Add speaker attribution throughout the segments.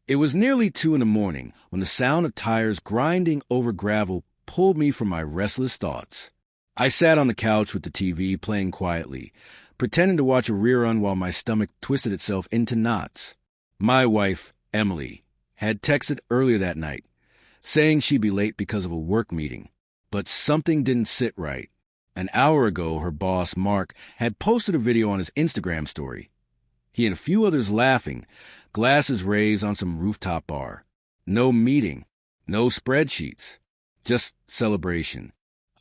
Speaker 1: It was nearly 2 in the morning when the sound of tires grinding over gravel pulled me from my restless thoughts. I sat on the couch with the TV playing quietly, pretending to watch a rerun while my stomach twisted itself into knots. My wife, Emily, had texted earlier that night, saying she'd be late because of a work meeting. But something didn't sit right. An hour ago, her boss, Mark, had posted a video on his Instagram story. He and a few others laughing, glasses raised on some rooftop bar. No meeting, no spreadsheets, just celebration.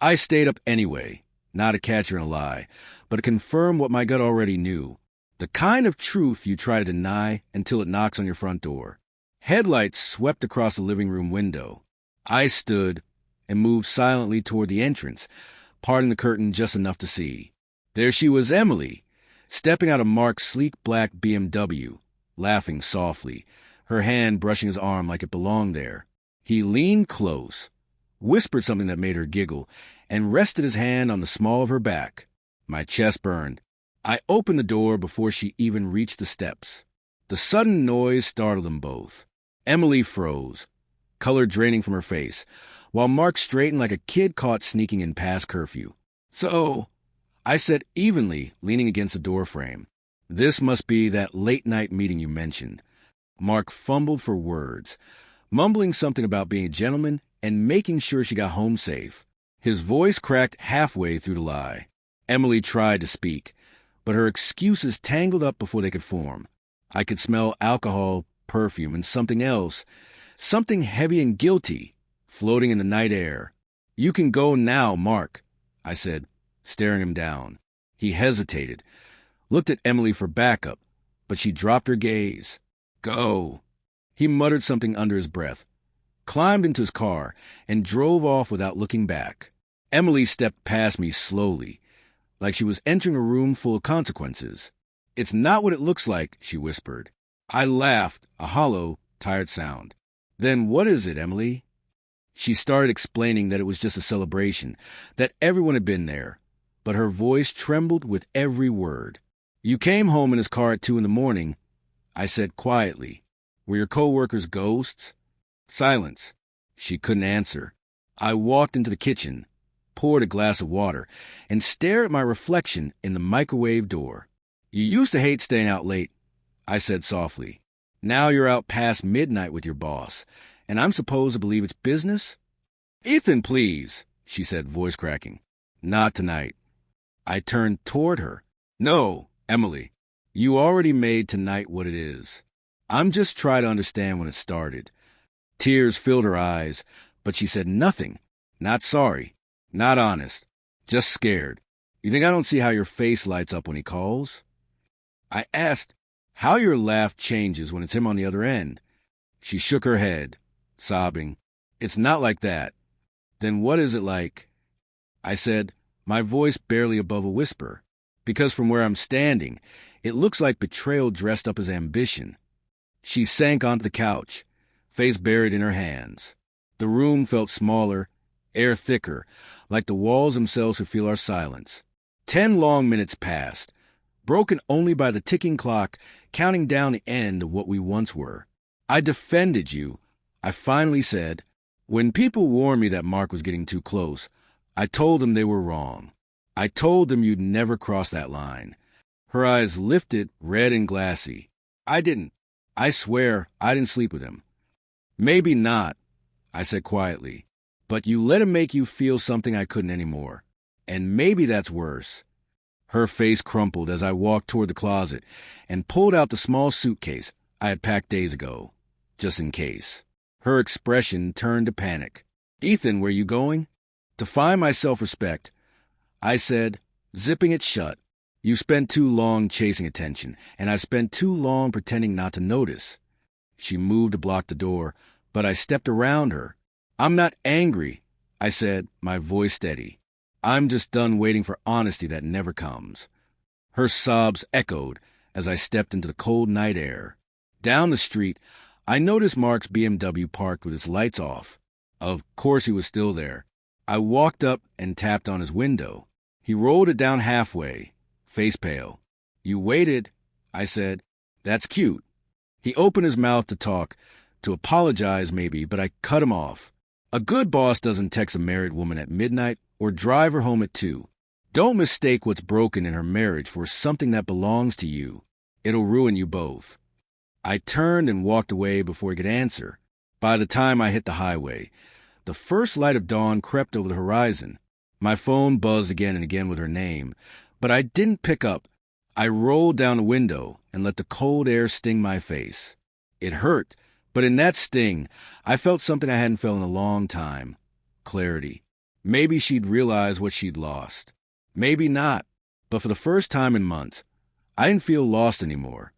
Speaker 1: I stayed up anyway, not a catcher in a lie, but to confirm what my gut already knew. The kind of truth you try to deny until it knocks on your front door. Headlights swept across the living room window. I stood and moved silently toward the entrance, parting the curtain just enough to see. There she was, Emily, stepping out of Mark's sleek black BMW, laughing softly, her hand brushing his arm like it belonged there. He leaned close, whispered something that made her giggle, and rested his hand on the small of her back. My chest burned. I opened the door before she even reached the steps. The sudden noise startled them both. Emily froze, color draining from her face, while Mark straightened like a kid caught sneaking in past curfew. "So," I said evenly, leaning against the doorframe, "this must be that late-night meeting you mentioned." Mark fumbled for words, mumbling something about being a gentleman and making sure she got home safe. His voice cracked halfway through the lie. Emily tried to speak, but her excuses tangled up before they could form. I could smell alcohol, perfume, and something else, something heavy and guilty, floating in the night air. "You can go now, Mark," I said, staring him down. He hesitated, looked at Emily for backup, but she dropped her gaze. "Go." He muttered something under his breath, climbed into his car, and drove off without looking back. Emily stepped past me slowly, like she was entering a room full of consequences. "It's not what it looks like," she whispered. I laughed, a hollow, tired sound. "Then what is it, Emily?" She started explaining that it was just a celebration, that everyone had been there, but her voice trembled with every word. "You came home in his car at 2 in the morning," I said quietly. "Were your co-workers ghosts?" Silence. She couldn't answer. I walked into the kitchen, poured a glass of water, and stared at my reflection in the microwave door. "You used to hate staying out late," I said softly. "Now you're out past midnight with your boss, and I'm supposed to believe it's business?" "Ethan, please," she said, voice cracking. "Not tonight." I turned toward her. "No, Emily, you already made tonight what it is. I'm just trying to understand when it started." Tears filled her eyes, but she said nothing. Not sorry, not honest, just scared. "You think I don't see how your face lights up when he calls?" I asked how your laugh changes when it's him on the other end. She shook her head, sobbing. "It's not like that." "Then what is it like?" I said, my voice barely above a whisper. "Because from where I'm standing, it looks like betrayal dressed up as ambition." She sank onto the couch, face buried in her hands. The room felt smaller, air thicker, like the walls themselves could feel our silence. 10 long minutes passed, broken only by the ticking clock counting down the end of what we once were. "I defended you," I finally said. "When people warned me that Mark was getting too close, I told them they were wrong. I told them you'd never cross that line." Her eyes lifted, red and glassy. I swear I didn't sleep with him." "Maybe not," I said quietly, "but you let him make you feel something I couldn't anymore. And maybe that's worse." Her face crumpled as I walked toward the closet and pulled out the small suitcase I had packed days ago, just in case. Her expression turned to panic. "Ethan, where you going?" To find my self-respect, I said, zipping it shut, "You spent too long chasing attention, and I've spent too long pretending not to notice." She moved to block the door, but I stepped around her. "I'm not angry," I said, my voice steady. "I'm just done waiting for honesty that never comes." Her sobs echoed as I stepped into the cold night air. Down the street, I noticed Mark's BMW parked with its lights off. Of course he was still there. I walked up and tapped on his window. He rolled it down halfway, face pale. "You waited," I said. "That's cute." He opened his mouth to talk, to apologize maybe, but I cut him off. A good boss doesn't text a married woman at midnight or drive her home at 2. Don't mistake what's broken in her marriage for something that belongs to you. It'll ruin you both. I turned and walked away before he could answer. By the time I hit the highway, the first light of dawn crept over the horizon. My phone buzzed again and again with her name, but I didn't pick up. I rolled down the window and let the cold air sting my face. It hurt, but in that sting, I felt something I hadn't felt in a long time. Clarity. Maybe she'd realized what she'd lost. Maybe not, but for the first time in months, I didn't feel lost anymore.